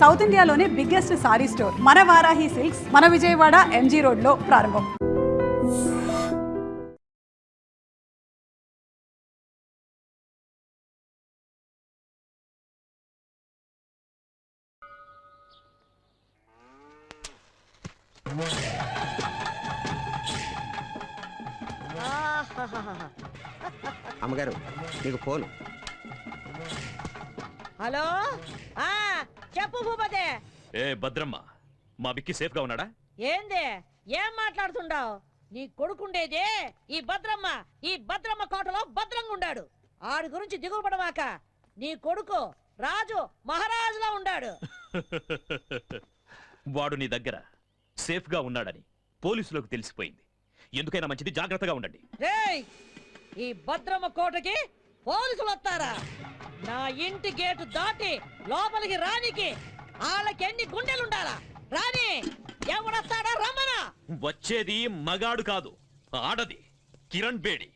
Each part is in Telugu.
సౌత్ ఇండియాలోనే బిగ్గెస్ట్ సారీ స్టోర్ మన వారాహి సిల్క్స్ మన విజయవాడ ఎంజీ రోడ్ లో ప్రారంభం. అమ్మగారు మీకు ఫోన్. హలో చెప్పు భూపతి. ఏ భద్రమ్మ, మా బిక్కి సేఫ్ గా ఉన్నాడా? ఏంది ఏం మాట్లాడుతుండావు? నీ కొడుకుండేదే ఈ భద్రమ్మ కోటలో భద్రంగా ఉండాడు. ఆడి గురించి దిగులు పడవాక. నీ కొడుకు రాజు మహారాజులా ఉండాడు. వాడు నీ దగ్గర సేఫ్ గా ఉన్నాడని పోలీసులకు తెలిసిపోయింది. ఎందుకైనా మంచిది జాగ్రత్తగా ఉండండి. రేయ్, ఈ భద్రమ్మ కోటకి పోలీసులు వస్తారా? నా ఇంటి గేటు దాటి లోపలికి రానికి వాళ్ళకి ఎన్ని గుండెలుండాలా? రాని ఎవడొస్తాడా? రమ్మనా. వచ్చేది మగాడు కాదు, ఆడది. కిరణ్ బేడి.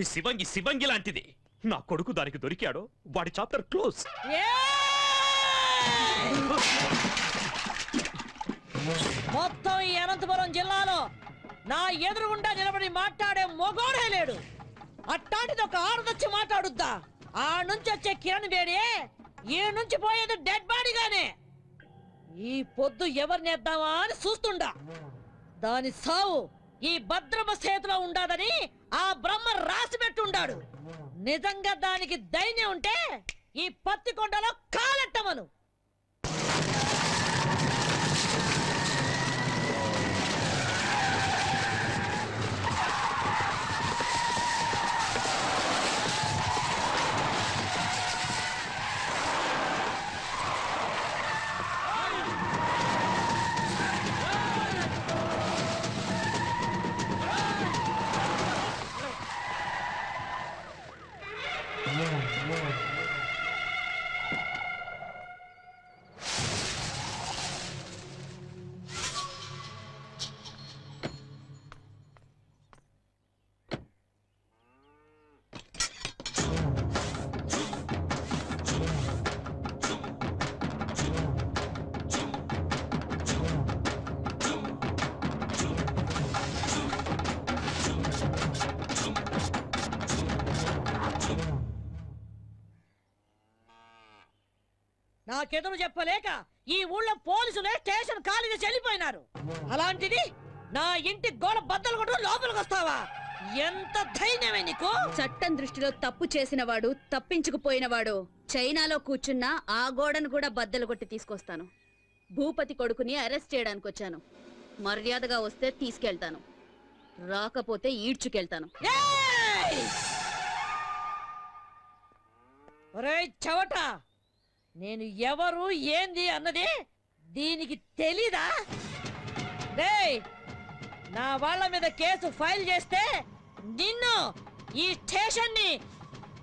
ఈ శివంగి లాంటిది. నా కొడుకు దానికి దొరికాడో వాడి చాప్టర్ క్లోజ్. మొత్తం ఈ అనంతపురం జిల్లాలో నా ఎదురుగుండా నిలబడి మాట్లాడే మొగోడే లేడు. అట్టాంటిది ఒక ఆడదొచ్చి మాట్లాడుద్దా? ఆ నుంచి వచ్చే కిరణ్ బేడి ఈ నుంచి పోయేది డెడ్ బాడీగానే. ఈ పొద్దు ఎవరినేద్దామా అని చూస్తుండా. దాని సావు ఈ భద్రమ చేతిలో ఉండాదని ఆ బ్రహ్మ రాసి పెట్టుండాడు. నిజంగా దానికి ధైర్యం ఉంటే ఈ పత్తికొండలో కాలెట్టమను. నాకెదురు చెప్పలేక ఈ ఊళ్ళో పోలీసులే స్టేషన్ ఖాళీగా చెల్లిపోయినారు. అలాంటిది నా ఇంటి గోడ బద్దలు కొట్టు లోపలికి వస్తావా? ఎంత ధైర్యమే నీకు? చట్టం దృష్టిలో తప్పు చేసినవాడు, తప్పించుకుపోయినవాడు చైనాలో కూర్చున్నా ఆ గోడను కూడా బద్దలు కొట్టి తీసుకొస్తాను. భూపతి కొడుకుని అరెస్ట్ చేయడానికి వచ్చాను. మర్యాదగా వస్తే తీసుకెళ్తాను, రాకపోతే ఈడ్చుకెళ్తాను. చవట, నేను ఎవరు ఏంది అన్నది దీనికి తెలీదా? రేయ్, నా వాళ్ళ మీద కేసు ఫైల్ చేస్తే నిన్ను ఈ స్టేషన్ ని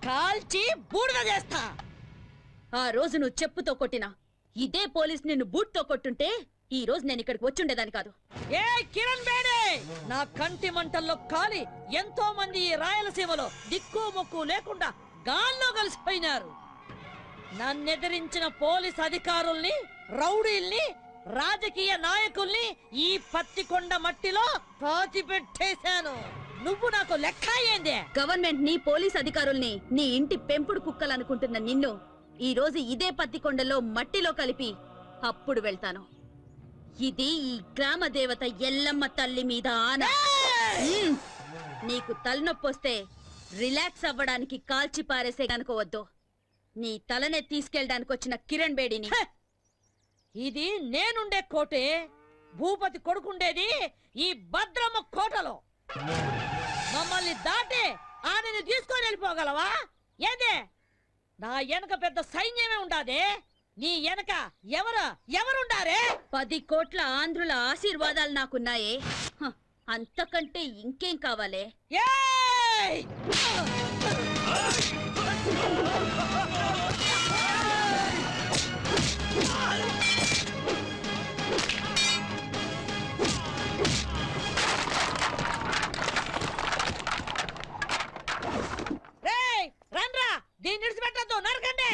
కాల్చి బూడిద చేస్తా. ఆ రోజు నువ్వు చెప్పుతో కొట్టినా ఇదే పోలీస్ నిన్ను బూట్తో కొట్టుంటే ఈ రోజు నేను ఇక్కడికి వచ్చుండేదాన్ని కాదు. ఏ కిరణ్ బేడే, నా కంటి మంటల్లో కాలి ఎంతో మంది ఈ రాయలసీమలో దిక్కు మొక్కు లేకుండా గాల్లో కలిసిపోయినారు. నన్నెదిరించిన పోలీస్ అధికారుల్ని, రౌడీల్ని, రాజకీయ నాయకుల్ని ఈ పత్తికొండ మట్టిలో పాతిపెట్టేశాను. నువ్వు నాకు లెక్క ఏంది? గవర్నమెంట్ ని, పోలీస్ అధికారుల్ని నీ ఇంటి పెంపుడు కుక్కలనుకుంటున్న నిన్ను ఈ రోజు ఇదే పత్తికొండలో మట్టిలో కలిపి అప్పుడు వెళ్తాను. ఇది ఈ గ్రామ దేవత ఎల్లమ్మ తల్లి మీద ఆన. నీకు తలనొప్పొస్తే రిలాక్స్ అవ్వడానికి కాల్చి పారేసే కనుకోవద్దు. నీ తలనే తీసుకెళ్ళడానికి వచ్చిన కిరణ్ బేడిని. ఇది నేనుండే కోటే. భూపతి కొడుకుండేది ఈ భద్రమ్మ కోటలో. మమ్మల్ని దాటి ఆయనని తీసుకొని వెళ్ళిపోగలవా? ఏదే, నా వెనక పెద్ద సైన్యమే ఉండాదే. నీ వెనక ఎవరుండారే? 10 కోట్ల ఆంధ్రుల ఆశీర్వాదాలు నాకున్నాయే. అంతకంటే ఇంకేం కావాలే? రండ్రా, దీన్ని విడిచిపెట్టద్దు, నరకండి.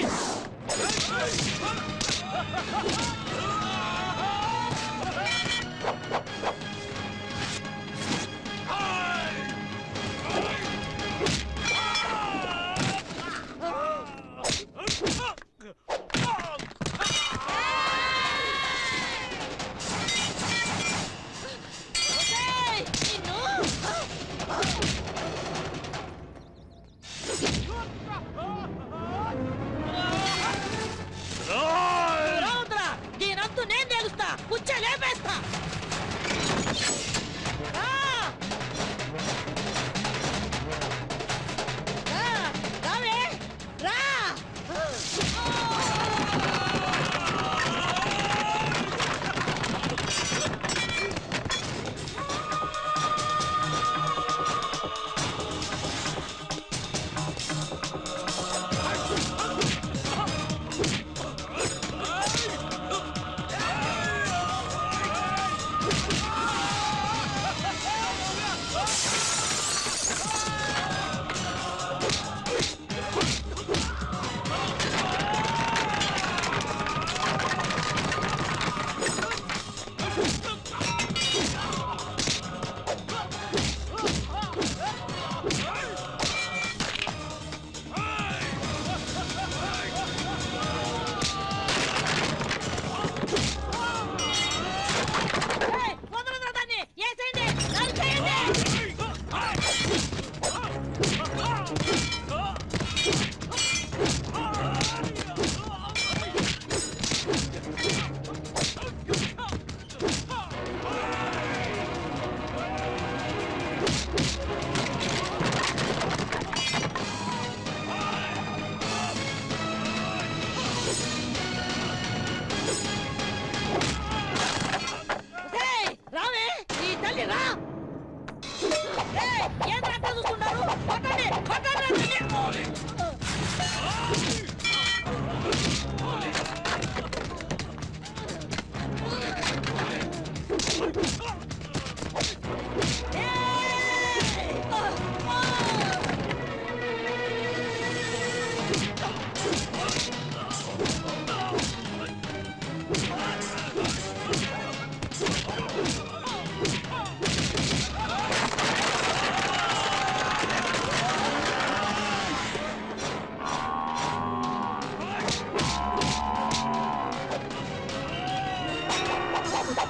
ఏయ్,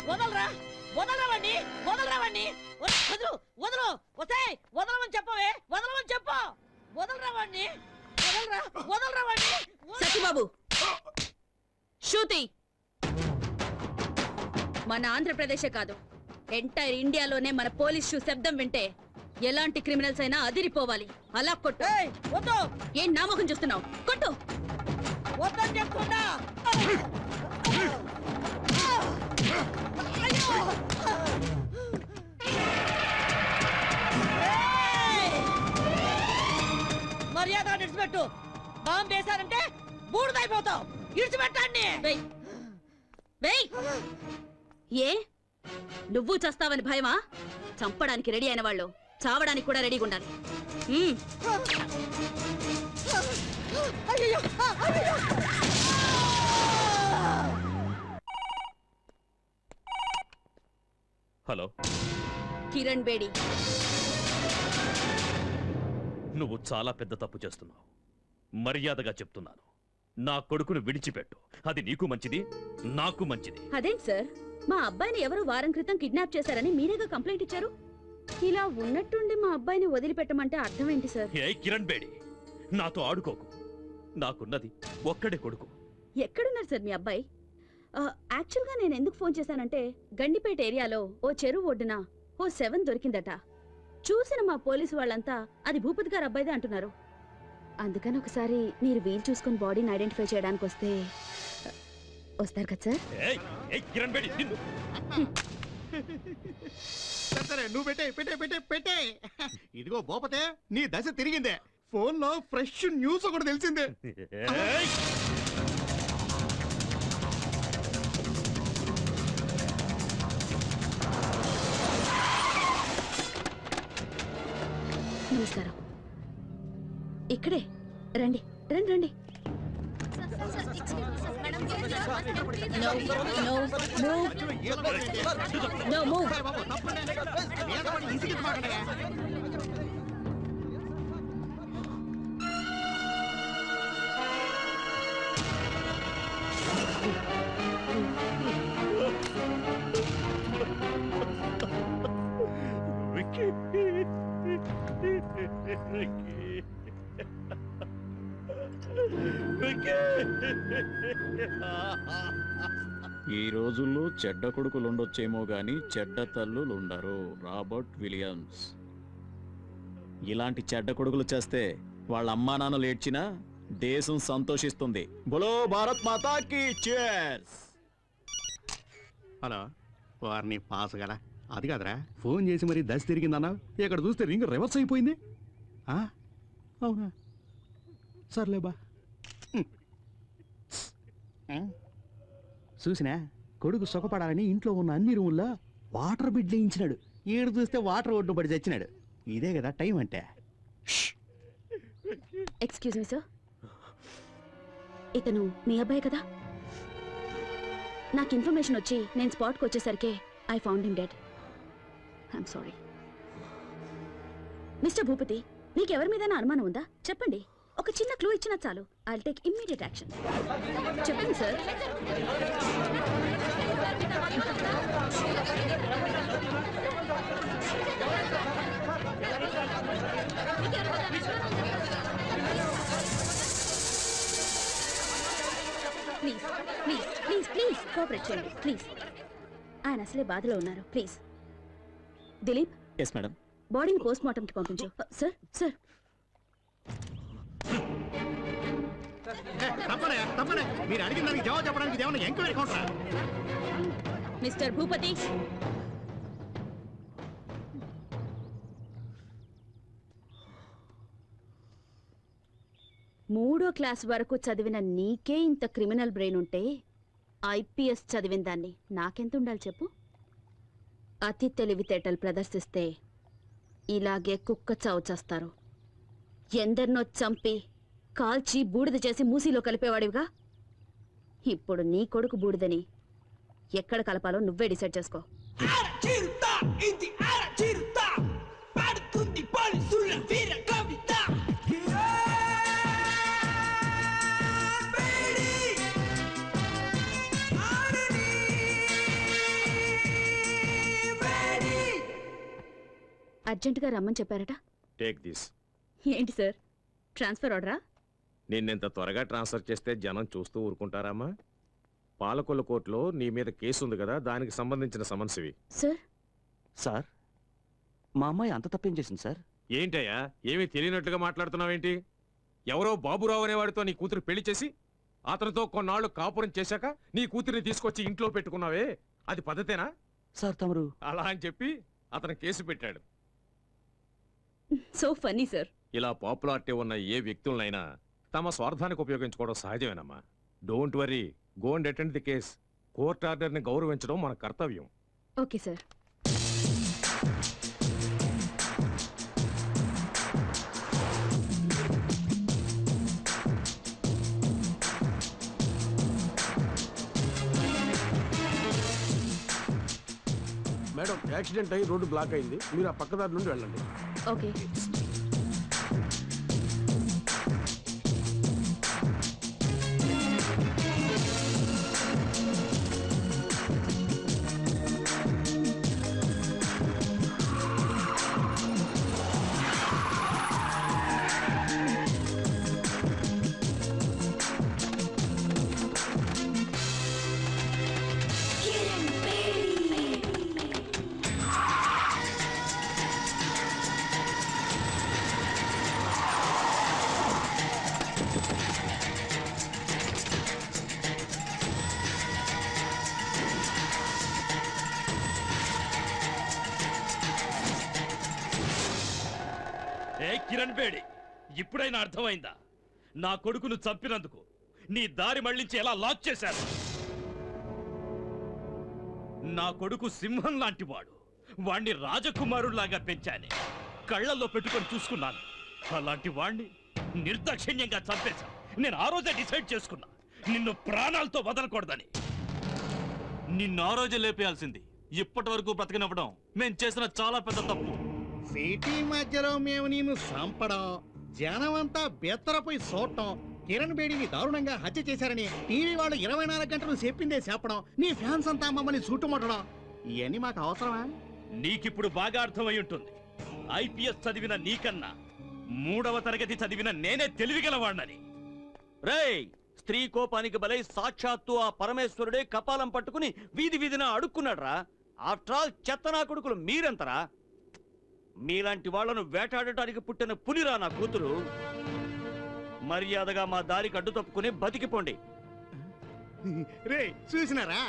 వదలరా వదలరా వాణ్ణి, వదలరా వాణ్ణి. వదలు వదలు వసేయ్, వదలమని చెప్పవే, వదలమని చెప్పు. వదలరా వాణ్ణి, వదలరా వదలరా వాణ్ణి. సత్యబాబు శృతి మన ఆంధ్రప్రదేశే కాదు ఎంటైర్ ఇండియాలోనే మన పోలీస్ షూ శబ్దం వింటే ఎలాంటి క్రిమినల్స్ అయినా అదిరిపోవాలి. అలా కొట్టు. ఏయ్, వద్దు ఏం నామకం చూస్తున్నావు? కొట్టు. వద్దని చెప్తున్నా. మర్యాద ఇడిచిపెట్టు. బాంబు వేశారంటే బూడిదైపోతావు. ఇడిచిపెట్టండి. వెయ్. వెయ్. ఏ నువ్వు చస్తావని భయమా? చంపడానికి రెడీ అయిన వాళ్ళు చావడానికి కూడా రెడీగా ఉండాలి. అయ్యయ్యో, అయ్యయ్యో. హలో, కిరణ్ బేడి, నువ్వు చాలా పెద్ద తప్పు చేస్తున్నావు. మర్యాదగా చెప్తున్నాను, నా కొడుకును విడిచిపెట్టు. అది నీకు మంచిది, నాకు మంచిది. అదేంటి సార్, మా అబ్బాయిని ఎవరో వారం క్రితం కిడ్నాప్ చేశారని మీరేగా కంప్లైంట్ ఇచ్చారు. ఇలా ఉన్నట్టుండి మా అబ్బాయిని వదిలిపెట్టమంటే అర్థం ఏంటి సార్? ఏ కిరణ్ బేడి, నాతో ఆడుకోకు. నాకున్నది ఒక్కడే కొడుకు. ఎక్కడున్నారు సార్ మీ అబ్బాయి? యాక్చువల్గా నేను ఎందుకు ఫోన్ చేశానంటే గండిపేట ఏరియాలో ఓ చెరువు ఒడ్డున ఓ 7 దొరికిందట. చూసిన మా పోలీసు వాళ్ళంతా అది భూపతి గారు అబ్బాయిదే అంటున్నారు. అందుకని ఒకసారి మీరు వీలు చూసుకుని బాడీని ఐడెంటిఫై చేయడానికి వస్తారు కదా సార్? ఏయ్, ఏయ్ కిరణ్ బేడి, నిన్ను. సరే నువ్వు పెట్టే పెట్టే పెట్టే పెట్టే. ఇదిగో భూపతే, నీ దశ తిరిగిందే. ఫోన్ లో ఫ్రెష్ న్యూస్ ఒకటి తెలిసిందే. ఏయ్! నమస్కారం. ఇక్కడే రండి రండి రండి. No, no, move. No, move. బాబు, తప్పండి. మీద పడి ఇసిగించమాకండి. విక్కీ. ఈ రోజుల్లో చెడ్డ కొడుకులుండొచ్చేమో గాని చెడ్డ తల్లులుండరు. Robert Williams. ఇలాంటి చెడ్డ కొడుకులు చేస్తే వాళ్ళ అమ్మా నాన్నలు ఏడ్చినా దేశం సంతోషిస్తుంది. బోలో భారత్ మాతాకి cheers. హలో, వారిని పాస్ కదా. అది కాదురా, ఫోన్ చేసి మరి దశ తిరిగిందన్నా. ఇక్కడ చూస్తే రింగ్ రివర్స్ అయిపోయింది. అవునా, సర్లేబా. చూసినా, కొడుకు సుఖపడాలని ఇంట్లో ఉన్న అన్ని రూముల్లో వాటర్ బిడ్ వేయించినాడు. ఈడు చూస్తే వాటర్ ఒడ్డు పడి చచ్చినాడు. ఇదే కదా టైం అంటే. ఎక్స్క్యూజ్ మీ సార్, ఇతను మీ అబ్బాయి కదా? నాకు ఇన్ఫర్మేషన్ వచ్చి నేను స్పాట్కి వచ్చేసరికి I found him dead. I'm sorry. Mister Bhupathi, మీకు ఎవరి మీద అనుమానం ఉందా? చెప్పండి. ఒక చిన్న క్లూ ఇచ్చినా చాలు. I'll take immediate action. చెప్పండి sir. Please please please please cooperate చేయండి ప్లీజ్. ఆయన అసలే బాధలో ఉన్నారు. Please Dilip, yes madam. బాడీని పోస్ట్ మార్టంకి పంపించు. సార్ సార్ తప్పనే మీరు అడిగిన దానికి జవాబు చెప్పడానికి ఏమన్నా ఎంక్వైరీ కౌంటరా? మిస్టర్ భూపతి, మూడో క్లాస్ వరకు చదివిన నీకే ఇంత క్రిమినల్ బ్రెయిన్ ఉంటే ఐపీఎస్ చదివిన దాన్ని నాకెంత ఉండాలి చెప్పు? అతి తెలివితేటలు ప్రదర్శిస్తే ఇలాగే కుక్క చావు చేస్తారు. ఎందరినో చంపి కాల్చి బూడిద చేసి మూసీలో కలిపేవాడివిగా ఇప్పుడు నీ కొడుకు బూడిదని ఎక్కడ కలపాలో నువ్వే డిసైడ్ చేసుకో. అర్జెంటుగా రమ్మని చెప్పారట. Take this. ఏంటి సార్, ట్రాన్స్ఫర్ ఆర్డరా? నిన్నెంత త్వరగా ట్రాన్స్ఫర్ చేస్తే జనం చూస్తూ ఊరుకుంటారమ్మా? పాలకొల్లు కోర్టులో నీ మీద కేసు ఉంది కదా, దానికి సంబంధించిన సమన్సివి. సార్ సార్ మా అమ్మాయి అంత తప్పేం చేసింది సార్? ఏంటయ్యా, ఏమీ తెలియనట్లుగా మాట్లాడుతున్నావేంటి? ఎవరో బాబురావు అనేవాడితో నీ కూతురు పెళ్లి చేసి అతనితో కొన్నాళ్ళు కాపురం చేశాక నీ కూతురిని తీసుకొచ్చి ఇంట్లో పెట్టుకున్నావే, అది పద్ధతేనా? సార్ తమరు అలా అని చెప్పి అతను కేసు పెట్టాడు. So funny sir. ఇలా పాపులారిటీ ఉన్న ఏ వ్యక్తులనైనా తమ స్వార్థానికి ఉపయోగించుకోవడం సహజమేనమ్మా. Don't worry, go and attend the case. Court ఆర్డర్ని గౌరవించడం మన కర్తవ్యం. Okay sir. మేడం, యాక్సిడెంట్ అయ్యి రోడ్డు బ్లాక్ అయింది, మీరు ఆ పక్కదారి నుండి వెళ్ళండి. ఓకే. ఏ కిరణ్ బేడి, ఇప్పుడైనా అర్థమైందా? నా కొడుకును చంపినందుకు నీ దారి మళ్లించి ఎలా లాక్ చేశారు? నా కొడుకు సింహం లాంటి వాడు, వాణ్ణి రాజకుమారులాగా పెంచానే, కళ్ళల్లో పెట్టుకొని చూసుకున్నాను. అలాంటి వాణ్ణి నిర్దాక్షిణ్యంగా చంపేశా. నేను ఆ రోజే డిసైడ్ చేసుకున్నా, నిన్ను ప్రాణాలతో వదలకూడదని. నిన్ను ఆ రోజే లేపేయాల్సింది. ఇప్పటి వరకు బ్రతికినవ్వడం మేం చేసిన చాలా పెద్ద తప్పు. సిటీ మధ్యలో మేము నిన్ను చంపడం, జనమంతా బెత్తరపోయి చూడటం, కిరణ్ బేడిని దారుణంగా హత్య చేశారని టీవీ వాళ్ళు 24 గంటలు చెప్పిందే చెప్పడం, నీ ఫ్యాన్స్ అంతా మమ్మల్ని చుట్టుముట్టడం, ఇవన్నీ మాకు అవసరమా? నీకిప్పుడు బాగా అర్థమై ఉంటుంది. ఐపీఎస్ చదివిన నీకన్నా 3వ తరగతి చదివిన నేనే తెలివిగలవాణ్ణని. రేయ్, స్త్రీ కోపానికి బలై సాక్షాత్తు ఆ పరమేశ్వరుడే కపాలం పట్టుకుని వీధి వీధిన అడుక్కున్నాడ్రా. ఆఫ్టర్ ఆల్ చెత్తనా కొడుకులు మీరెంతరా? మీలాంటి వాళ్లను వేటాడటానికి పుట్టిన పులిరా నా కూతురు. మర్యాదగా మా దారికి అడ్డు తప్పుకుని బతికిపోండి. రే చూసినారా,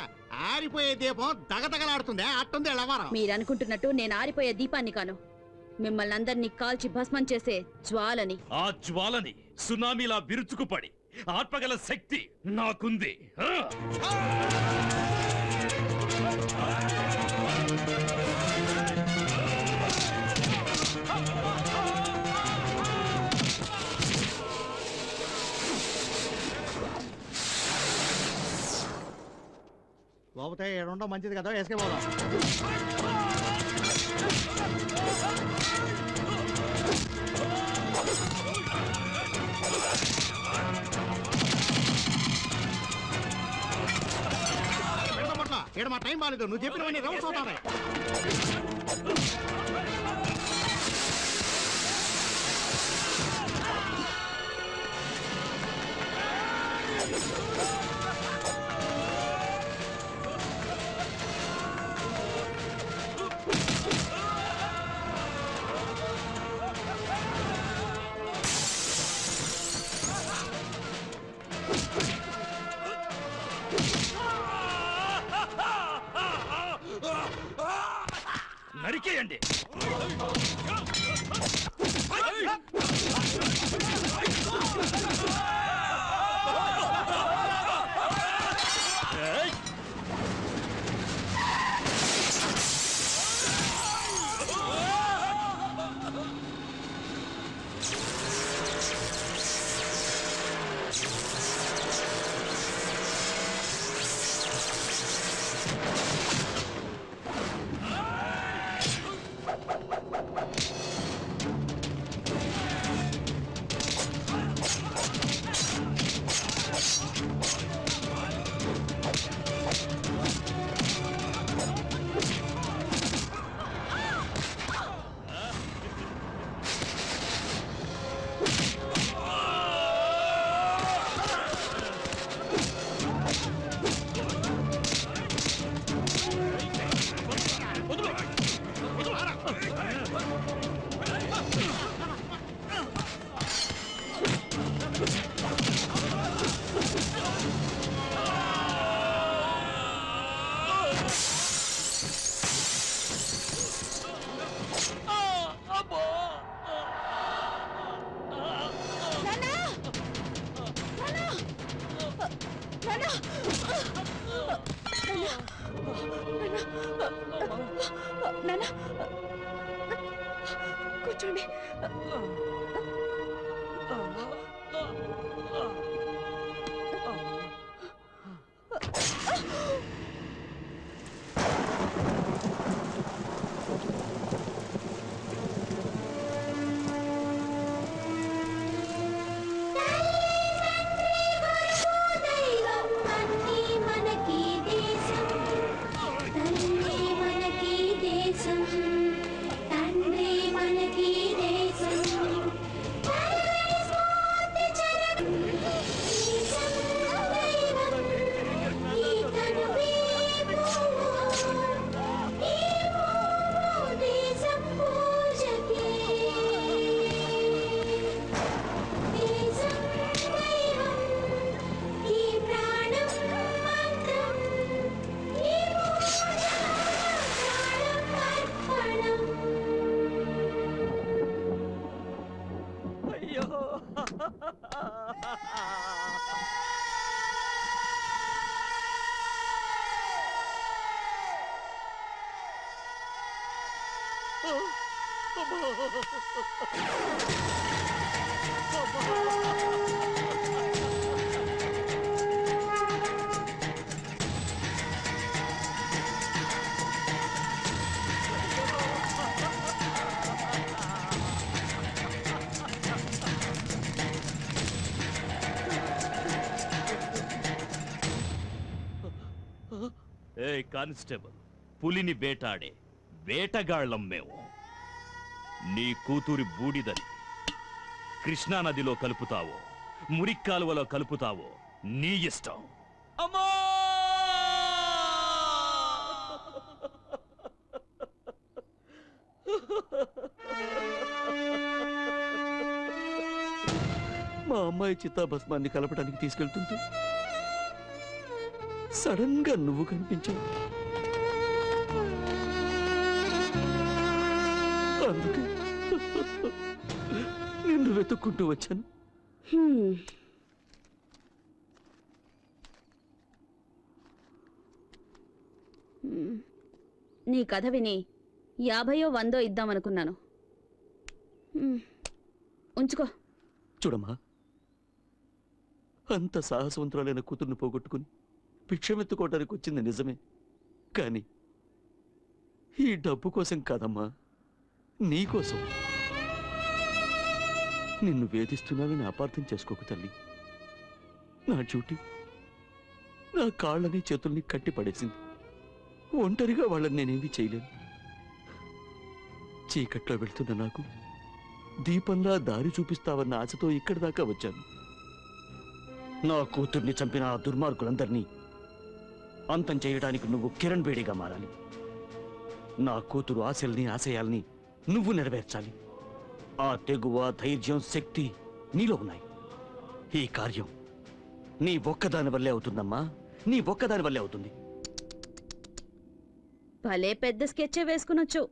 ఆరిపోయే దీపం దగదగలాడుతుందే, అట్టుంది ఎళ్ళవారా. మీరనుకుంటున్నట్టు నేను ఆరిపోయే దీపాన్ని కాను, మిమ్మల్ని అందరినీ కాల్చి భస్మం చేసే జ్వాలని. ఆ జ్వాలని సునామీలా విరుచుకుపడి ఆత్మగల శక్తి నాకుంది. లోపతే ఏడుండో మంచిది కదా, వేసుకే పోదాం. ఇక్కడ మా టైం బాగాలేదు, నువ్వు చెప్పినవన్నీ రౌండ్స్ అవుతాయి. నరికేయండి. నాన్న కూర్చోండి. అయ్యో ఏ కానిస్టేబుల్, పులిని వేటాడే వేటగాళ్ళం మేము. నీ కూతురి బూడిదని కృష్ణానదిలో కలుపుతావో మురిక్కాలువలో కలుపుతావో నీ ఇష్టం. అమ్మా మా అమ్మాయి చిత్తాభస్మాన్ని కలపడానికి తీసుకెళ్తుంటే సడన్ గా నువ్వు కనిపించావు. అందుకే నిన్ను వెతుక్కుంటూ వచ్చాను. నీ కథ విని 50 100 ఇద్దామనుకున్నాను. ఉంచుకో. చూడమ్మా, అంత సాహసవంతురాలైన కూతుర్ని పోగొట్టుకుని భిక్షమెత్తుకోవడానికి వచ్చింది నిజమే, కానీ ఈ డబ్బు కోసం కాదమ్మా, నీకోసం. నిన్ను వేధిస్తున్నానని అపార్థం చేసుకోకు తల్లి. నా డ్యూటీ నా కాళ్ళని చేతుల్ని కట్టి పడేసింది. ఒంటరిగా వాళ్ళని నేనేమీ చేయలేను. చీకట్లో వెళ్తున్న నాకు దీపంలా దారి చూపిస్తావన్న ఆశతో ఇక్కడి దాకా వచ్చాను. నా కూతుర్ని చంపిన ఆ దుర్మార్గులందరినీ అంతం చేయడానికి నువ్వు కిరణ్ బేడిగా మారాలి. నా కూతురు ఆశల్ని ఆశయాల్ని నువ్వు నెరవేర్చాలి. ఆ తెగువ, ధైర్యం, శక్తి నీలో ఉన్నాయి. ఈ కార్యం నీ ఒక్కదాని వల్లే అవుతుందమ్మా, నీ ఒక్కదాని వల్లే అవుతుంది. భలే పెద్ద స్కెచ్చే వేసుకునొచ్చు.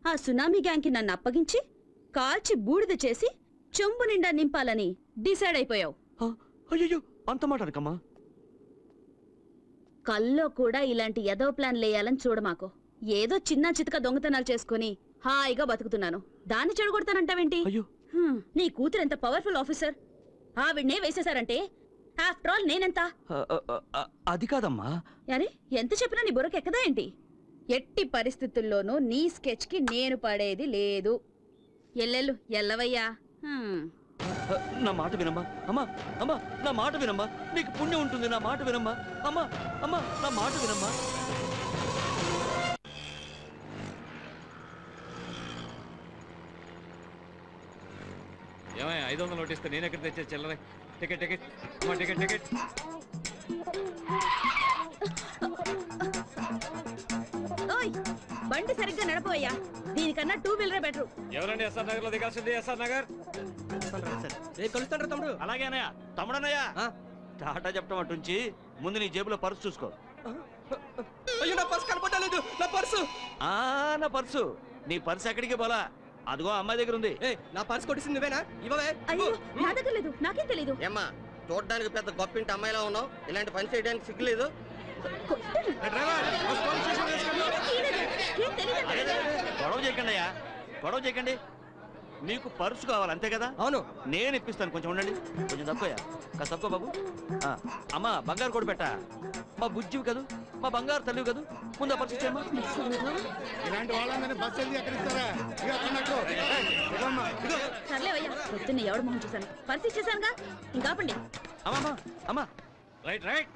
ఆ సునామీ గ్యాంగ్కి నన్ను అప్పగించి కాల్చి బూడిద చేసి చెంబు నిండా నింపాలని డిసైడ్ అయిపోయావు. అయ్యో, అంత మాట అనకమ్మా. కల్లో కూడా ఇలాంటి ఎదవ ప్లాన్ లేయాలని చూడమాకు. ఏదో చిన్న చితక దొంగతనాలు చేసుకుని హాయిగా బతుకుతున్నాను, దాన్ని చెడగొడతానంటావేంటి? అయ్యో, నీ కూతురు ఎంత పవర్ఫుల్ ఆఫీసర్, ఆవిడ్నే వేసేశారంటే ఆఫ్టర్ ఆల్ నేనెంత? అది కాదమ్మా. అరే, ఎంత చెప్పినా నీ బుర్రకెక్కదా ఏంటి? ఎట్టి పరిస్థితుల్లోనూ నీ స్కెచ్కి నేను పడేది లేదు. ఎల్లెళ్ళు ఎల్లవయ్యా. నా మాట వినమ్మా. అమ్మా అమ్మా, నా మాట వినమ్మా. నీకు పుణ్యం ఉంటుంది. నా మాట వినమ్మా. అమ్మా అమ్మా, నా మాట వినమ్మా. ఏమయ్య 500 నోటిస్తే నేను ఎక్కడ తెచ్చే చిల్లరే? టికెట్ టికెట్ మా టికెట్ టికెట్. ఓయ్, బండి సరిగ్గా నడపవయ్యా. దీనికన్నా 2 వీలరే బెటర్. ఎవరండి ఎస్ఆర్ నగర్ లో దిగాల్సింది? ఎస్ఆర్ నగర్. కలుస్తాడు తమ్ముడు. అలాగేనయ్యా. తమ్ముడన్నయ్యా, టాటా చెప్పడం అటుంచి ముందు నీ జేబులో పర్సు చూసుకో. అయ్యో, నా పర్సు కనపడలేదు. నా పర్సు. నా పర్సు. నీ పర్సు ఎక్కడికి పోలా? అదిగో అమ్మాయి దగ్గర ఉంది. నా పర్సు కొట్టేసింది నువ్వేనా? ఇవ్వవే. అయ్యో, నా దగ్గర లేదు, నాకేం తెలీదు. ఏమ్మా చూడడానికి పెద్ద గొప్పింటి అమ్మాయిలా ఉన్నావు, ఇలాంటి పని చేయడానికి సిగ్గులేదు. గొడవ చేయకండి అయ్యా, గొడవ చేయకండి. మీకు పర్సు కావాలి అంతే కదా? అవును. నేను ఇప్పిస్తాను, కొంచెం ఉండండి. కొంచెం తక్కువయ్యా, కాస్త తక్కువ బాబు. అమ్మా బంగారు కూడా పెట్టా, మా బుజ్జివి కదూ, మా బంగారు తల్లివి కదూ, ముందు ఆ పర్సు ఇచ్చేయమ్మా. ఇలాంటి వాళ్ళందరినీ బస్సు వెళ్ళి ఎక్కడ ఇస్తారా? ఇక అన్నట్టు. ఇదిగోమ్మా, ఇదిగో. సర్లేవయ్యా, పొద్దున్న ఎవడు మొహం చూశాను, పరిస్థితి చేశానుగా, ఇంకాపండి. అమ్మా అమ్మా రైట్ రైట్.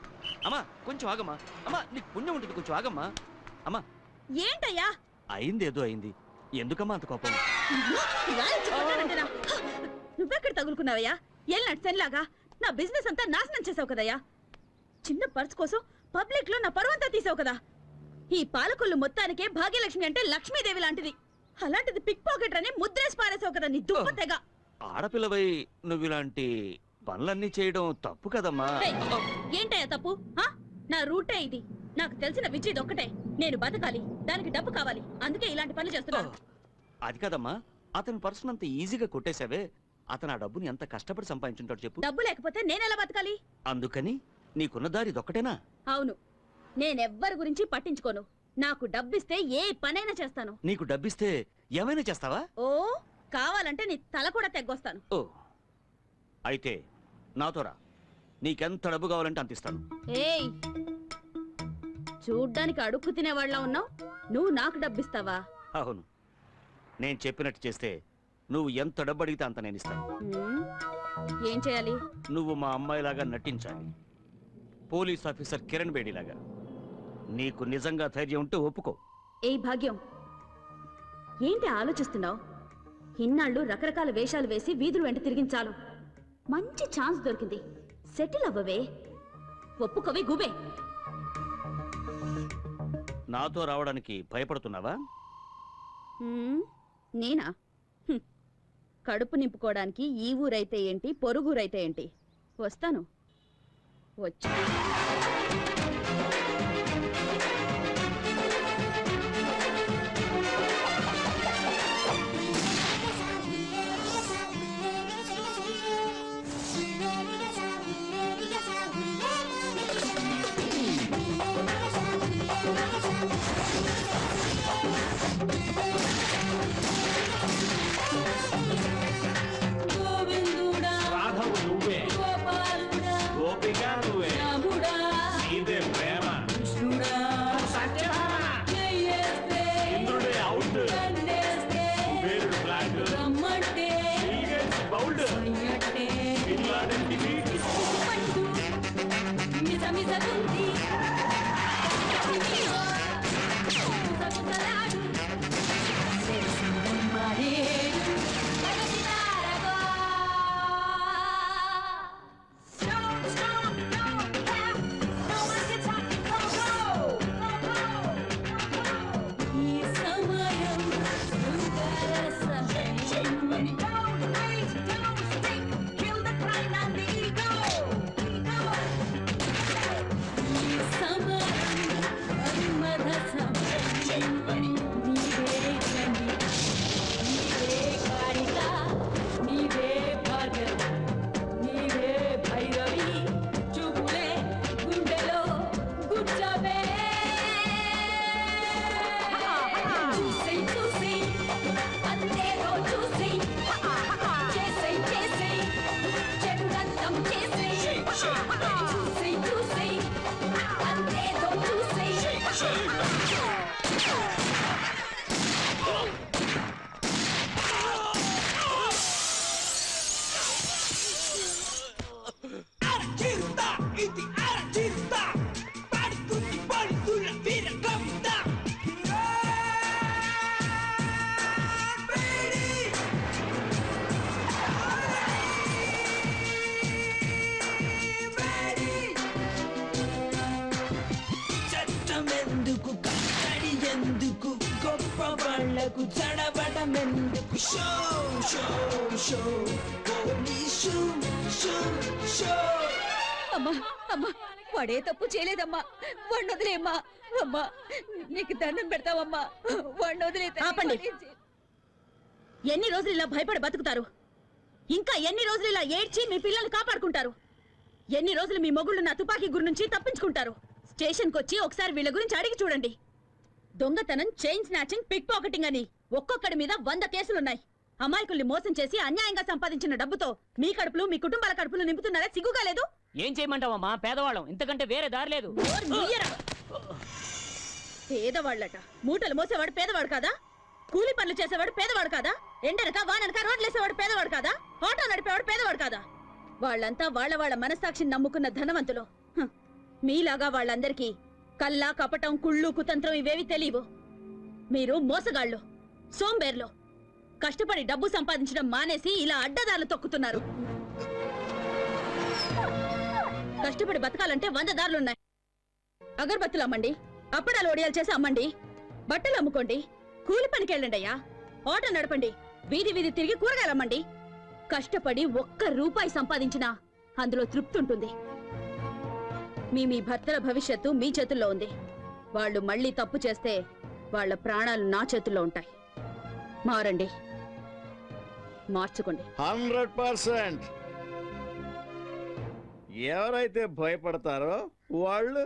అమ్మా కొంచెం ఆగమ్మా, అమ్మా నీకు పుణ్యం ఉంటుంది, కొంచెం ఆగమ్మా. అమ్మా ఏంటయ్యా అయింది, ఏదో అయింది, ఎందుకమ్మా అంత కోపం? నువ్వెక్కడ తగులుకున్నావయ్యా? ఎల్నట్ సెన్లాగా నా బిజినెస్ అంతా నాశనం చేసావు కదయ్యా. చిన్న పర్స్ కోసం పబ్లిక్ లో నా పరువంతా తీసావు కదా. ఈ పాలకొల్లు మొత్తానికే భాగ్యలక్ష్మి అంటే లక్ష్మీదేవి లాంటిది. అలాంటిది పిక్ పాకెట్ అని ముద్రేసి పారేసావు కదా నీ దుప్ప తెగ. ఆడపిల్లవై నువ్వు ఇలాంటి పనులన్నీ చేయడం తప్పు కదమ్మా. ఏయ్, ఏంటయ్యా తప్పు? నా రూటే ఇది. నాకు తెలిసిన విద్య ఇది ఒక్కటే. నేను బతకాలి, దానికి డబ్బు కావాలి, అందుకే ఇలాంటి పనులు చేస్తున్నాను. అది కదమ్మా, అతని పర్సన్ అంత ఈజీగా కొట్టేశావే, అతను ఆ డబ్బుని ఎంత కష్టపడి సంపాదించుంటాడు చెప్పు. డబ్బు లేకపోతే నేనెలా బతకాలి? అందుకని నీకున్న దారి ఇదొక్కటేనా? అవును, నేనెవ్వరి గురించి పట్టించుకోను. నాకు డబ్బిస్తే ఏ పనైనా చేస్తాను. నీకు డబ్బిస్తే ఏమైనా చేస్తావా? ఓ, కావాలంటే నీ తల కూడా తెగ్గొస్తాను. ఓ అయితే నాతో రా, నీకెంత డబ్బు కావాలంటే అంత ఇస్తాను. ఏయ్, చూడ్డానికి అడుక్కు తినేవాళ్ళ ఉన్నావు, నువ్వు నాకు డబ్బిస్తావా? అవును, నేను చెప్పినట్టు చేస్తే నువ్వు ఎంత డబ్బు అడిగితే అంత నేను ఇస్తాను. ఏం చేయాలి? నువ్వు మా అమ్మాయిలాగా నటించాలి, పోలీస్ ఆఫీసర్ కిరణ్ బేడిలాగా. నీకు నిజంగా ధైర్యం ఉంటే ఒప్పుకో. ఏయ్ భాగ్యం, ఏంటి ఆలోచిస్తున్నావు? ఇన్నాళ్ళు రకరకాల వేషాలు వేసి వీధులు వెంట తిరిగించాలు. మంచి ఛాన్స్ దొరికింది, సెటిల్ అవ్వవే. ఒప్పుకోవే గుబే. నాతో రావడానికి భయపడుతున్నావా? నేనా? కడుపు నింపుకోవడానికి ఈ ఊరైతే ఏంటి, పొరుగురైతే ఏంటి, వస్తాను. వచ్చి అమ్మా అమ్మా, వాడే తప్పు చేయలేదమ్మా, వాడిని వదిలేమ్మా. అమ్మా నీకు దండం పెడతావమ్మా, వాడిని వదిలే. ఆపండి. ఎన్ని రోజులు ఇలా భయపడి బతుకుతారు? ఇంకా ఎన్ని రోజులు ఇలా ఏడ్చి మీ పిల్లల్ని కాపాడుకుంటారు? ఎన్ని రోజులు మీ మొగుళ్ళు నా తుపాకీ గురి నుంచి తప్పించుకుంటారు? స్టేషన్కి వచ్చి ఒకసారి వీళ్ళ గురించి అడిగి చూడండి. దొంగతనం, చైన్ స్నాచింగ్, పిక్ పాకెటింగ్ అని ఒక్కొక్కడి మీద 100 కేసులున్నాయి. అమాయకుల్ని మోసం చేసి అన్యాయంగా సంపాదించిన డబ్బుతో మీ కడుపులు, మీ కుటుంబాల కడుపులు నింపుతున్నారా? సిగ్గుగా లేదు? ఏం చేయమంటావమ్మా, పేదవాళ్ళం, ఇంతకంటే వేరే దారి లేదు. నోరు మూయరా. పేదవాళ్ళట. మూటలు మోసేవాడు పేదవాడు కాదా? కూలి పనులు చేసేవాడు పేదవాడు కాదా? ఎండనక వాననక రోడ్లేసేవాడు పేదవాడు కాదా? ఆటో నడిపేవాడు పేదవాడు కాదా? వాళ్ళంతా వాళ్ళ మనస్సాక్షిని నమ్ముకున్న ధనవంతులు. మీలాగా వాళ్ళందరికీ కల్లా, కపటం, కుళ్ళు, కుతంత్రం ఇవేవి తెలియవు. మీరు మోసగాళ్ళు, సోంబేర్లు. కష్టపడి డబ్బు సంపాదించడం మానేసి ఇలా అడ్డదారులు తొక్కుతున్నారు. కష్టపడి బతకాలంటే 100 దారులున్నాయి. అగరబత్తులు అమ్మండి, అప్పడాలు ఒడియాలు చేసి అమ్మండి, బట్టలు అమ్ముకోండి, కూలి పనికి వెళ్ళండి అయ్యా, ఆటో నడపండి, వీధి వీధి తిరిగి కూరగాయలు అమ్మండి. కష్టపడి 1 రూపాయి సంపాదించినా అందులో తృప్తి ఉంటుంది. మీ భర్తల భవిష్యత్తు మీ చేతుల్లో ఉంది. వాళ్ళు మళ్ళీ తప్పు చేస్తే వాళ్ళ ప్రాణాలు నా చేతుల్లో ఉంటాయి. మారండి, మార్చుకోండి. 100%. ఎవరైతే భయపడతారో వాళ్ళు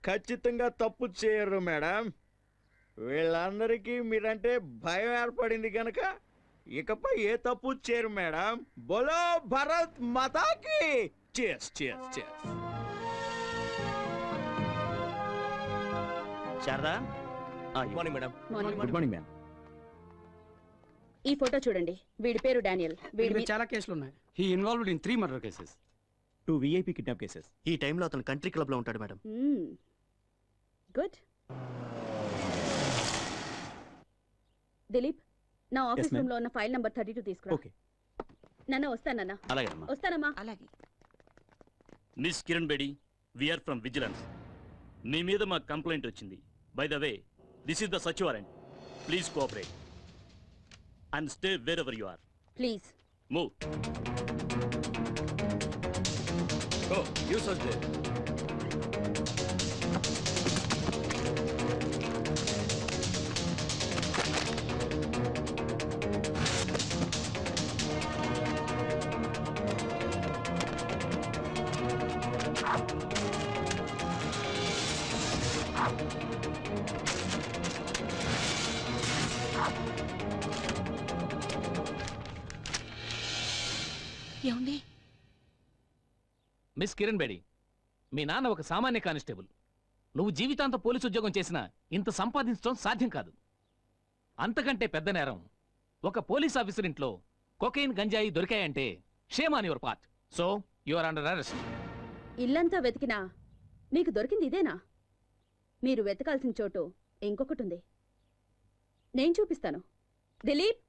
ఖచ్చితంగా తప్పు చేయరు మేడం. వీళ్ళందరికీ మీరంటే భయం ఏర్పడింది కనుక ఇకపై ఏ తప్పు చేయరు మేడం. బోలో భరత్ మాతాకి. చేస్ చేస్ చేస్. Sharada, good morning madam. Good morning ma'am. ఈ ఫోటో చూడండి. వీడి పేరు డానియల్. వీడి చాలా కేసులు ఉన్నాయి. He involved in 3 murder cases, 2 VIP kidnap cases. ఈ టైంలో అతను కంట్రీ క్లబ్ లో ఉంటాడు మేడం. గుడ్. దిలీప్, నా ఆఫీస్ ma'am. రూమ్ లో ఉన్న ఫైల్ నంబర్ 32 తీసుకురా. ఓకే. నాన్న వస్తానన్నా. అలాగే అమ్మా. వస్తానమ్మా. అలాగే. Miss Kiran Bedi, we are from vigilance. మీ మీద మా కంప్లైంట్ వచ్చింది. By the way, this is the search warrant. Please cooperate and stay wherever you are. Please move. Oh you search there. ఏమండి? మిస్ కిరణ్ బేడి, మీ నాన్న ఒక సామాన్య కానిస్టేబుల్. నువ్వు జీవితాంత పోలీసు ఉద్యోగం చేసినా ఇంత సంపాదించడం సాధ్యం కాదు. అంతకంటే పెద్ద నేరం, ఒక పోలీస్ ఆఫీసర్ ఇంట్లో కొకైన్, గంజాయి దొరికాయంటే shame on your part. So you are under arrest. ఇల్లంతా వెతికినా మీకు దొరికింది ఇదేనా? మీరు వెతకాల్సిన చోటు ఇంకొకటి ఉంది. నేను చూపిస్తాను. దిలీప్,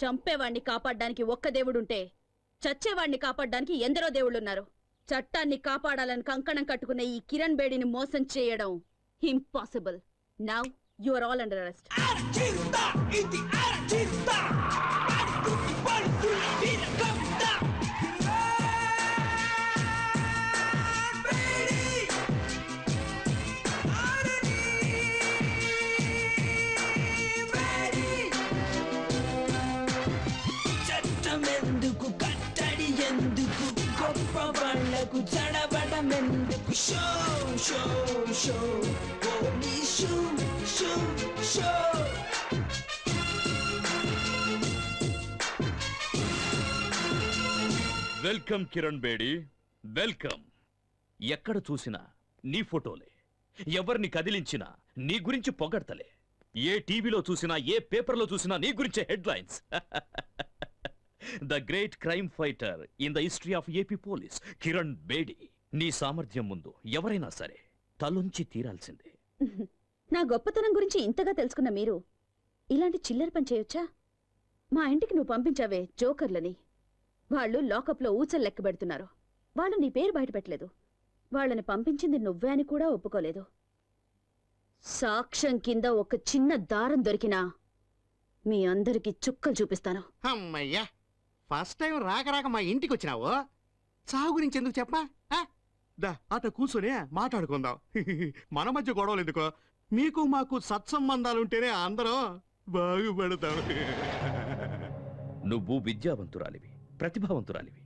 చంపేవాణ్ణి కాపాడడానికి ఒక్క దేవుడుంటే చచ్చేవాణ్ణి కాపాడడానికి ఎందరో దేవుళ్ళున్నారు. చట్టాన్ని కాపాడాలని కంకణం కట్టుకున్న ఈ కిరణ్ బేడిని మోసం చేయడం impossible. Now you are all under arrest. ఎందుకు కట్టడి, ఎందుకు గొప్ప వాళ్ళకు చడబడం ఎందుకు? Show show show police show show show. Welcome Kiran Bedi, welcome. ఎక్కడ చూసినా నీ ఫోటోలే, ఎవరిని కదిలించినా నీ గురించి పొగడ్తలే. ఏ టీవీలో చూసినా, ఏ పేపర్లో చూసినా నీ గురించే headlines. The great crime fighter in the history of AP police, Kiran Bedi. నీ సామర్థ్యం ముందు ఎవరైనా సరే తలొంచి తీరాల్సిందే. నా గొప్పతనం గురించి ఇంతగా తెలుసుకున్న మీరు ఇలాంటి చిల్లర పని చేయొచ్చా? మా ఇంటికి నువ్వు పంపించావే జోకర్లని, వాళ్ళు లాకప్లో ఊచలు లెక్క పెడుతున్నారు. వాళ్ళు నీ పేరు బయట పెట్టలేదు. వాళ్ళని పంపించింది నువ్వే అని కూడా ఒప్పుకోలేదు. సాక్ష్యం కింద ఒక చిన్న దారం దొరికినా మీ అందరికి చుక్కలు చూపిస్తాను. అమ్మయ్యా, ఫస్ట్ టైం రాక రాక మా ఇంటికి వచ్చినావు. చావు గురించి ఎందుకు చెప్పా? దా అట కూర్చొని మాట్లాడుకుందాం. మన మధ్య గొడవలు ఎందుకో? మీకు మాకు సత్సంబంధాలుంటేనే అందరం బాగుపడతాం. నువ్వు విద్యావంతురాలివి, ప్రతిభావంతురాలివి.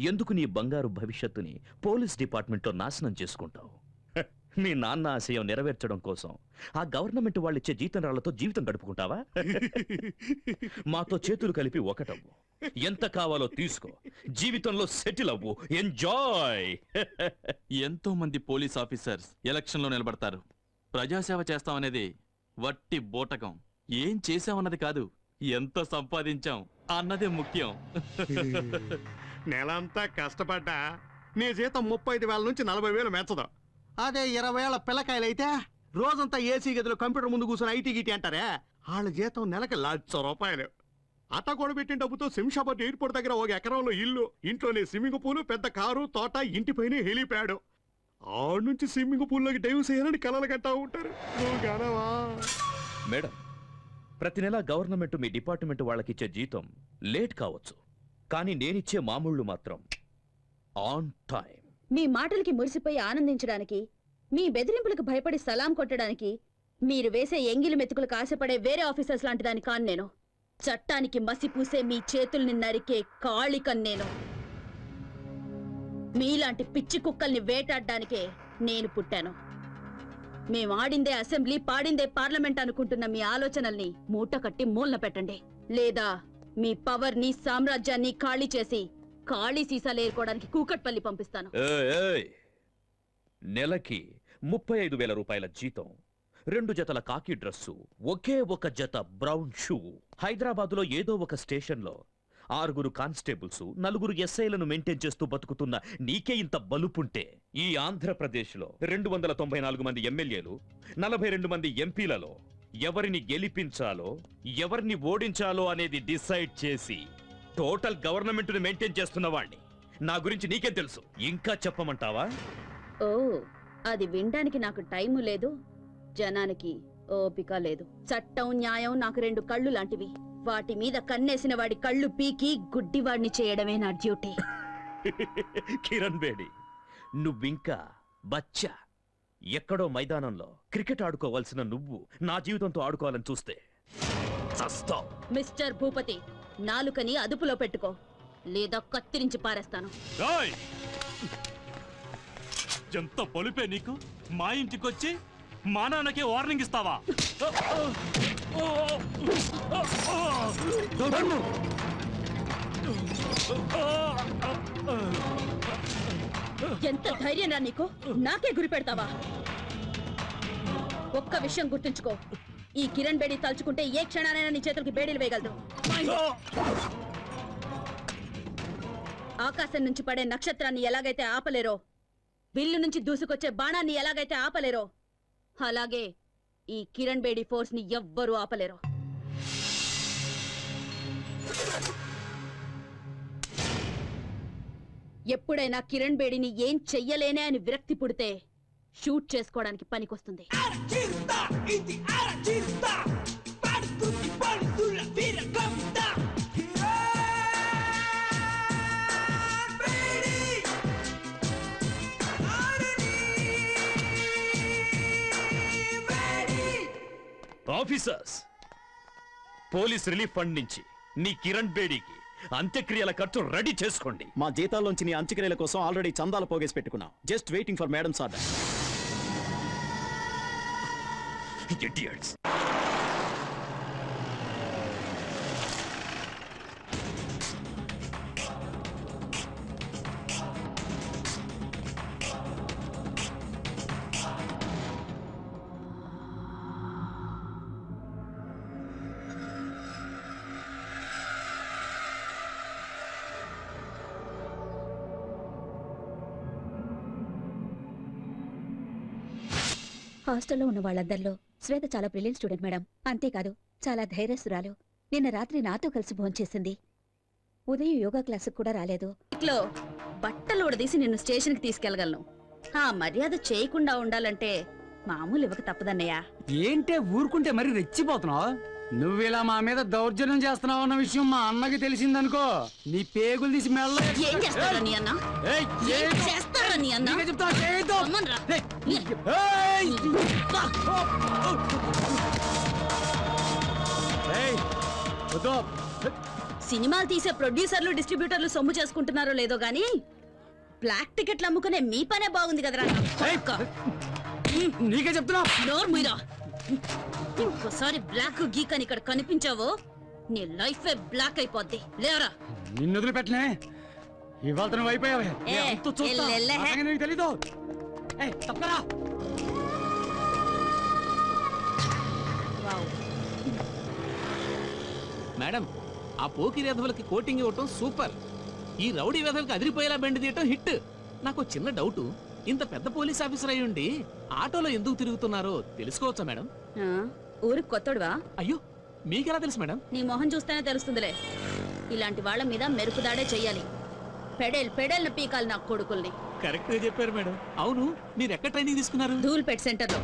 ఎందుకు నీ బంగారు భవిష్యత్తుని పోలీస్ డిపార్ట్మెంట్లో నాశనం చేసుకుంటావు? హ, మీ నాన్న ఆశయం నెరవేర్చడం కోసం ఆ గవర్నమెంట్ వాళ్ళిచ్చే జీతంరాళ్లతో జీవితం గడుపుకుంటావా? మాతో చేతులు కలిపి ఒకటవ్వు, ఎంత కావాలో తీసుకో, జీవితంలో సెటిల్ అవ్వు, ఎంజాయ్. ఎంతో మంది పోలీస్ ఆఫీసర్స్ ఎలక్షన్లో నిలబడతారు. ప్రజాసేవ చేస్తామనేది వట్టి బోటకం. ఏం చేశామన్నది కాదు, ఎంత సంపాదించాం అన్నదే ముఖ్యం. నెలంతా కష్టపడ్డా నీ జీతం 35,000 నుంచి 40,000 మెచ్చదు. అదే 20,000 పిల్లకాయలైతే రోజంతా ఏసీ గదిలో కంప్యూటర్ ముందు కూర్చొని ఐటీ గిటీ అంటారే, వాళ్ళ జీతం నెలకి ₹1,00,000. అట్ట కూడా పెట్టిన డబ్బుతో శంషాబాద్ ఎయిర్పోర్ట్ దగ్గర 1 ఎకరంలో ఇల్లు, ఇంట్లోనే స్విమ్మింగ్ పూల్, పెద్ద కారు, తోట, ఇంటిపైన హెలిప్యాడ్. ఆడ నుంచి స్విమ్మింగ్ పూల్లోకి డైవ్ చేయాలని కలలు కట్టా ఉంటారు. నువ్వు గనవా? మేడం, ప్రతి నెల గవర్నమెంట్ మీ డిపార్ట్మెంట్ వాళ్ళకిచ్చే జీతం లేట్ కావచ్చు, కానీ నేనిచ్చే మామూళ్ళు మాత్రం ఆన్ టైం. మీ మాటలకి మురిసిపోయి ఆనందించడానికి, మీ బెదిరింపులకు భయపడి సలాం కొట్టడానికి మీరు వేసే ఎంగిలి మెతుకులకు ఆశపడే వేరే ఆఫీసర్స్ లాంటి దాని కాను నేను. చట్టానికి మసి పూసే మీ చేతుల్ని నరికే కాళికన్ నేను. మీలాంటి పిచ్చి కుక్కల్ని వేటాడడానికే నేను పుట్టాను. మేం ఆడిందే అసెంబ్లీ, పాడిందే పార్లమెంట్ అనుకుంటున్న మీ ఆలోచనల్ని మూట కట్టి మూలన పెట్టండి. లేదా మీ పవర్ ని, సామ్రాజ్యాన్ని ఖాళీ చేసి ఖాళీ సీసాలు ఏరుకోవడానికి కూకట్పల్లి పంపిస్తాను. నెలకి 35,000 రూపాయల జీతం, 2 జతల కాకి డ్రెస్సు, ఒకే ఒక జత బ్రౌన్ షూ. హైదరాబాదులో ఏదో ఒక స్టేషన్లో 6 కానిస్టేబుల్స్, 4 ఎస్ఐలను మెయింటైన్ చేస్తూ బతుకుతున్న నీకే ఇంత బలుపుంటే, ఈ ఆంధ్రప్రదేశ్లో 294 మంది ఎమ్మెల్యేలు, 42 మంది ఎంపీలలో ఎవరిని గెలిపించాలో, ఎవరిని ఓడించాలో అనేది డిసైడ్ చేసి టోటల్ గవర్నమెంట్ ని మెయింటైన్ చేస్తున్న వాణ్ణి. నా గురించి నీకేం తెలుసు? ఇంకా చెప్పమంటావా? ఓ, అది వినడానికి నాకు టైము లేదు, జనానికి ఓపిక లేదు. చట్టం, న్యాయం నాకు 2 కళ్ళు లాంటివి. వాటి మీద కన్నేసిన వాడి కళ్ళు పీకి గుడ్డివాడిని చేయడమే నా డ్యూటీ. కిరణ్ బేడి, నువ్వింకా బచ్చా. ఎక్కడో మైదానంలో క్రికెట్ ఆడుకోవాల్సిన నువ్వు నా జీవితంతో ఆడుకోవాలని చూస్తే చస్తావ్. మిస్టర్ భూపతి, నాలుకని అదుపులో పెట్టుకో, లేదా కత్తిరించి పారేస్తాను. ఎంత పొలిపే నీకు? మా ఇంటికొచ్చి మా నాన్నకే వార్నింగ్ ఇస్తావా? ఎంత ధైర్యం రా నీకు? నాకే గురి పెడతావా? ఒక్క విషయం గుర్తుంచుకో, ఈ కిరణ్ బేడి తలుచుకుంటే ఏ క్షణానైనా నీ చేతులకి బేడీలు వేయగలదు. ఆకాశం నుంచి పడే నక్షత్రాన్ని ఎలాగైతే ఆపలేరో, విల్లు నుంచి దూసుకొచ్చే బాణాన్ని ఎలాగైతే ఆపలేరో, అలాగే ఈ కిరణ్ బేడి ఫోర్స్ ని ఎవ్వరూ ఆపలేరు. ఎప్పుడైనా కిరణ్ బేడిని ఏం చెయ్యలేనే అని విరక్తి పుడితే షూట్ చేసుకోవడానికి పనికొస్తుంది. ఆఫీసర్స్, పోలీస్ రిలీఫ్ ఫండ్ నుంచి నీ కిరణ్ బేడీకి అంత్యక్రియల ఖర్చు రెడీ చేసుకోండి. మా జీతాల్లోంచి నీ అంత్యక్రియల కోసం ఆల్రెడీ చందాలు పోగేసి పెట్టుకున్నాం. Just waiting for madams order. Idiots. హాస్టల్లో ఉన్న వాళ్ళందరిలో శ్వేత చాలా బ్రిలియంట్ స్టూడెంట్ మేడం. అంతేకాదు చాలా ధైర్యస్తురాలు. నిన్న రాత్రి నాతో కలిసి భోంచేసింది. ఉదయం యోగా క్లాసుకు కూడా రాలేదు. ఇట్లో బట్టలు ఉడదీసి నిన్ను స్టేషన్కి తీసుకెళ్లగలను. ఆ మర్యాద చేయకుండా ఉండాలంటే మామూలు ఇవ్వక తప్పదన్నయ్య. ఏంటే ఊరుకుంటే మరి రెచ్చిపోతున్నావు? నువ్విలా మా మీద దౌర్జన్యం చేస్తున్నావు అన్న విషయం మా అన్నకి తెలిసిందనుకో, నీ పేగులు తీసి మెల్ల ఏం చేస్తారా నీ అన్న? ఏం చేస్తారా నీ అన్న? రమ్మన్రా. సినిమాలు తీసే ప్రొడ్యూసర్లు డిస్ట్రిబ్యూటర్లు సొమ్ము చేసుకుంటున్నారో లేదో గానీ బ్లాక్ టికెట్లు అమ్ముకునే మీ పనే బాగుంది కదరా. నీకే చెప్తున్నా. నోరు మీరా. ఇంకోసారి బ్లాక్ గీక్ అని ఇక్కడ కనిపించావో నీ లైఫ్ బ్లాక్ అయిపోద్ది. లేరా. నిన్ను వదిలిపెట్టనే. ఇవాళ నువ్వు అయిపోయావే. నీకు తెలీదు. తప్పరా. మేడం, ఆ పోకిరి వెధవలకి కోటింగ్ ఇవ్వటం సూపర్. ఈ రౌడీ వెధవలకి అదిరిపోయేలా బెండ్ తీయటం హిట్. నాకు చిన్న డౌట్, ఇంత పెద్ద పోలీస్ ఆఫీసర్ అయి ఉండి ఆటోలో ఎందుకు తిరుగుతున్నారో తెలుసుకోవచ్చా మేడం? ఊరికి కొత్తడువా? అయ్యో, మీకెలా తెలుసు మేడం? నీ మొహం చూస్తేనే తెలుస్తుందిలే. ఇలాంటి వాళ్ళ మీద మెరుపుదాడే చెయ్యాలి. పెడేళ్ళ పీకాలి నా కొడుకుల్ని. కరెక్ట్ గా చెప్పారు మేడం. అవును, మీరు ఎక్కడ ట్రైనింగ్ తీసుకున్నారు? ధూల్పేట్ సెంటర్ లో.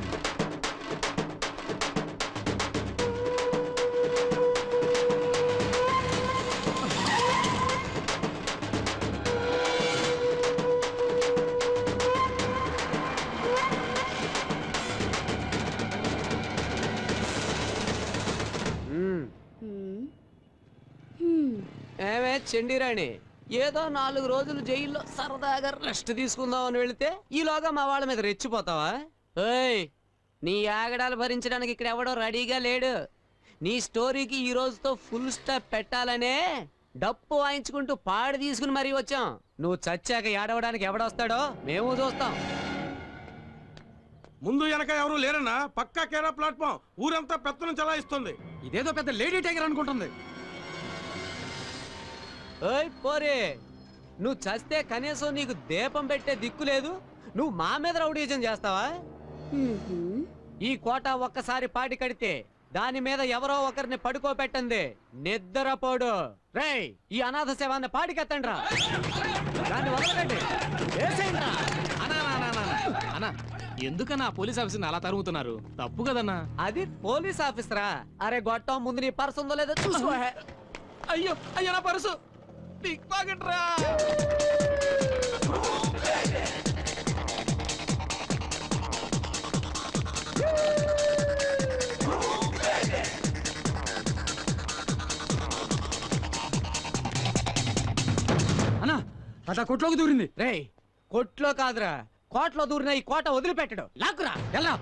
ఏమే చెండిరాణి, ఏదో 4 రోజులు జైల్లో సరదాగా రెస్ట్ తీసుకుందాం అని వెళితే ఈలోగా మా వాళ్ళ మీద రెచ్చిపోతావా? ఏయ్, నీ ఆగడాలు భరించడానికి ఇక్కడ ఎవడో రెడీగా లేడు. నీ స్టోరీకి ఈ రోజుతో ఫుల్ స్టాప్ పెట్టాలనే డప్పు వాయించుకుంటూ పాడి తీసుకుని మరీ వచ్చాం. నువ్వు చచ్చాక ఏడవడానికి ఎవడొస్తాడో మేము చూస్తాం. ముందు వెనక ఎవరు లేరన్నా, పక్కా కేరా ప్లాట్ఫామ్. ఊరంతా పెత్తనం చలాయిస్తుంది. ఇదేదో పెద్ద లేడీ టైగర్ అనుకుంటుంది. ఓయ్ పోరే, నువ్వు చస్తే కనీసం నీకు దీపం పెట్టే దిక్కు లేదు. నువ్వు మా మీద రౌడీజం చేస్తావా? ఈ కోట ఒక్కసారి పాటి కడితే దాని మీద ఎవరో ఒకరిని పడుకోబెట్టండి నిద్రపోడు. రేయ్, ఈ అనాథ శవాన్ని పాటికెత్తండి రా. దాన్ని వదలకండి. వేసేయండిరా. అన్నా, ఎందుకన్నా పోలీస్ ఆఫీసర్ని అలా తరుగుతున్నారు? తప్పు కదన్నా. అది పోలీస్ ఆఫీసరా? అరే గొట్టం, ముందు నీ పర్సు ఉందో లేదో చూసుకో. అయ్యో అయ్యో, నా పర్సు పిక్ పాకెట్ రా. అన్నా, అట్లా కొట్లోకి దూరింది. రేయ్, కొట్లో కాదురా, కోట్లో దూరిన ఈ కోట వదిలిపెట్టడు. లాక్కురా, ఎలా?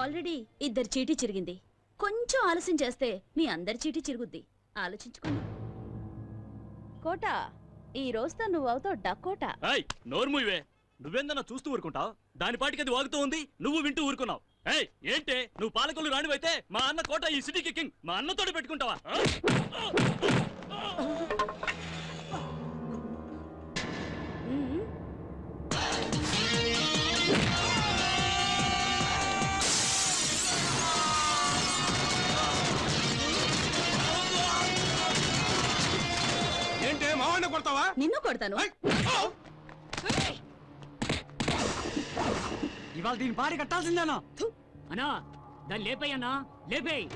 ఆల్రెడీ 2 చీటీ చిరిగింది. కొంచెం ఆలస్యం చేస్తే మీ అందరి చీటీ చిరుగుద్ది. ఆలోచించుకోండి. కోట, ఈ రోజుతో నువ్వు అవుతావు డకోటా. నోర్మువే, నువ్వేందన్నా చూస్తూ ఊరుకుంటావు? దాని పాటికి అది వాగుతూ ఉంది, నువ్వు వింటూ ఊరుకున్నావు. ఏంటే నువ్వు పాలకులు రానివైతే మా అన్న కోట ఈ సిటీకి కింగ్. మా అన్నతోటి పెట్టుకుంటావా? ఏంటే మావాడిని కొడతావా? నిన్ను కొడతాను. ఇవాళ దీని పాడి కట్టాల్సిందేనా? అన్నా, దాన్ని లేపేయన్నా, లేపేయ్.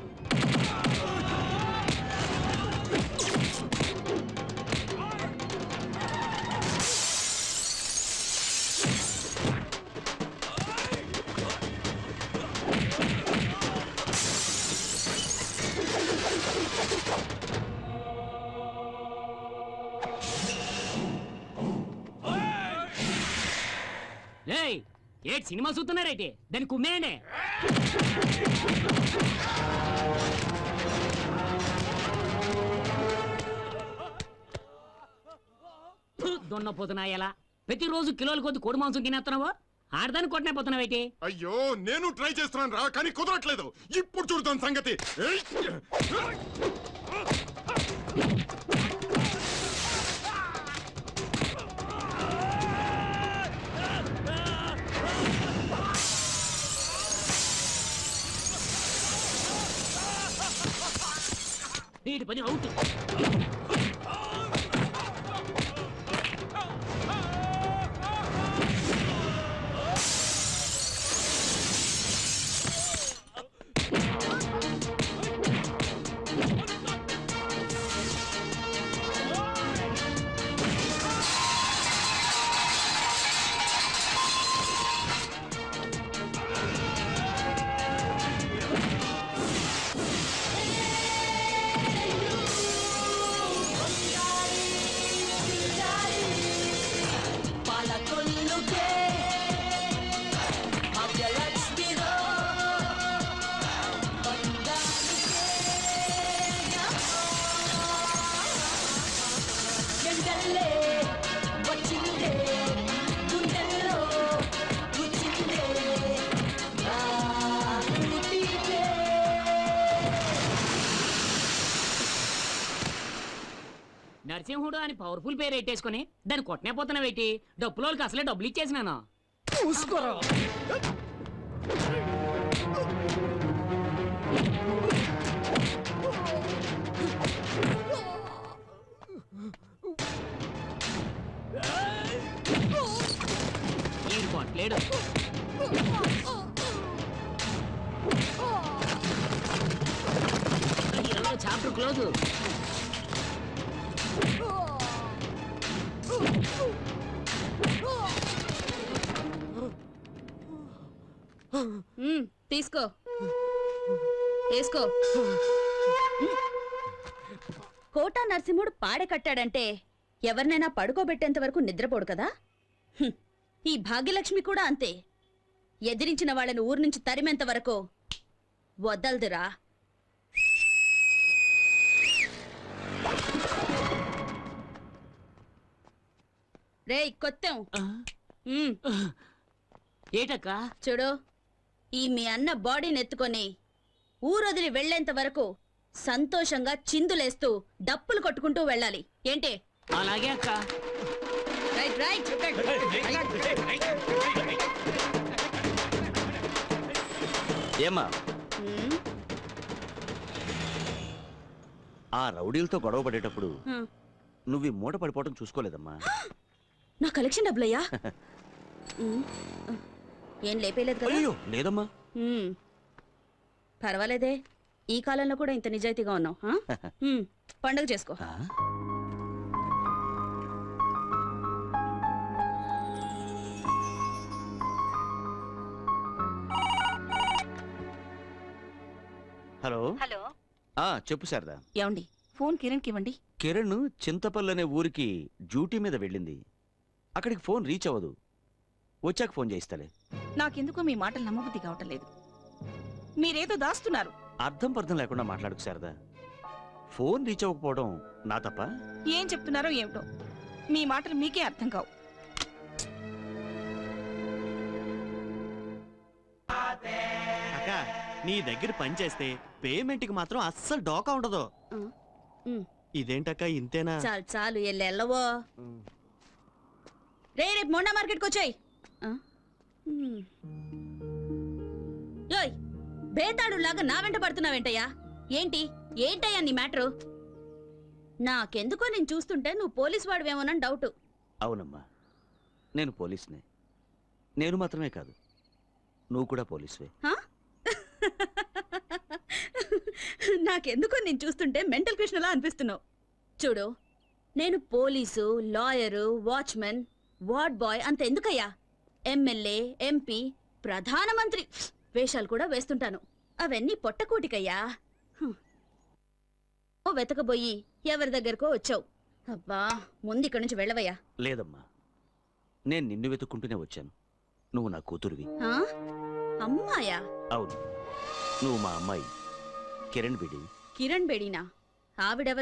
ఏ సినిమా చూస్తున్నారైతే దాన్ని కుమ్మేయండి. దొన్నపోతున్నా ఎలా ప్రతిరోజు కిలోల కొద్ది కోడి మాంసం తినేస్తున్నావా? ఆడదాన్ని కొట్టలేకపోతున్నావేటి? అయ్యో నేను ట్రై చేస్తున్నాను రా కానీ కుదరట్లేదు. ఇప్పుడు చూడుతాను సంగతి. ఏయ్! వీడి పని అవుట్. నరసింహుడు అని పవర్ఫుల్ పేరు పెట్టేసుకుని దాన్ని కొట్టనే పోతున్నావేటి? డబ్బులోకి అసలే డబ్బులు ఇచ్చేసినాను. చూసుకోరా. ఈ కొట్టలేడు. Chapter close. తీసుకో, వేసుకో. కోటా నరసింహుడు పాడె కట్టాడంటే ఎవరినైనా పడుకోబెట్టేంత వరకు నిద్రపోడు కదా. ఈ భాగ్యలక్ష్మి కూడా అంతే. ఎదిరించిన వాళ్ళని ఊరు నుంచి తరిమేంత వరకు వదలదురా. రేయ్ కొత్తం, ఏటక్క? చూడు, ఈ మీ అన్న బాడీని ఎత్తుకొని ఊరొదిలి వెళ్లేంత వరకు సంతోషంగా చిందులేస్తూ డప్పులు కొట్టుకుంటూ వెళ్ళాలి. ఏంటి? అలాగే అక్క. Right right. ఏమ్మా ఆ రౌడీలతో గొడవ పడేటప్పుడు నువ్వు ఈ మూట పడిపోవడం చూసుకోలేదమ్మా. నా కలెక్షన్ డబ్బులయ్యా. ఏం లేపేలేదు కదా? అయ్యో లేదమ్మా. పర్వాలేదే, ఈ కాలంలో కూడా ఇంత నిజాయితీగా ఉన్నావు. పండుగ చేసుకో. హలో హలో, చెప్పు శారదా. ఏమండి, ఫోన్ కిరణ్కి ఇవ్వండి. కిరణ్ చింతపల్లి అనే ఊరికి డ్యూటీ మీద వెళ్ళింది. అక్కడికి ఫోన్ రీచ్ అవ్వదు. వచ్చాక ఫోన్ చేయిస్తాలే. నాకెందుకో మీ మాటలు నమ్మబుద్ధి కావటం లేదు. మీరేదో దాస్తున్నారు. అర్థం పర్థం లేకుండా మాట్లాడుకు శారదా. ఫోన్ రీచ్ అవ్వకపోవడం నా తప్ప? ఏం చెప్తున్నారో ఏమిటో, మీ మాటలు మీకే అర్థం కావు. అక్క, నీ దగ్గర పని చేస్తే పేమెంట్కి మాత్రం అస్సలు డోకా ఉండదు. ఇదేంటక్క ఇంతేనా? చాలు చాలు, ఎల్లవో. రేపు మొండా మార్కెట్కి వచ్చాయి. బేతాడు లాగా నా వెంట పడుతున్నావేంటయ్యా? ఏంటయ్యా నీ మ్యాటరు? నాకెందుకో నేను చూస్తుంటే నువ్వు పోలీసు వాడివేమోనని డౌట్. అవునమ్మా, నేను పోలీసునే. నేను మాత్రమే కాదు, నువ్వు కూడా పోలీసువే. నాకెందుకో నేను చూస్తుంటే మెంటల్ కృష్ణలా అనిపిస్తున్నావు. చూడు, నేను police, lawyer, watchman, ward boy అంత ఎందుకయ్యా, ఎమ్మెల్యే, ఎంపీ, ప్రధానమంత్రి వేషాలు కూడా వేస్తుంటాను. అవన్నీ పొట్టకూటికయ్యా. ఓ వెతకబోయి ఎవరి దగ్గరకో వచ్చావు. అబ్బా, ముందు ఇక్కడి నుంచి వెళ్ళవయ్యా. లేదమ్మా, నేను నిన్ను వెతుక్కుంటూనే వచ్చాను. నువ్వు నా కూతురువి. అమ్మాయా? అవును, నువ్వు మా అమ్మాయి కిరణ్ బేడి. కిరణ్ బేడీనా? ఆవిడెవరు?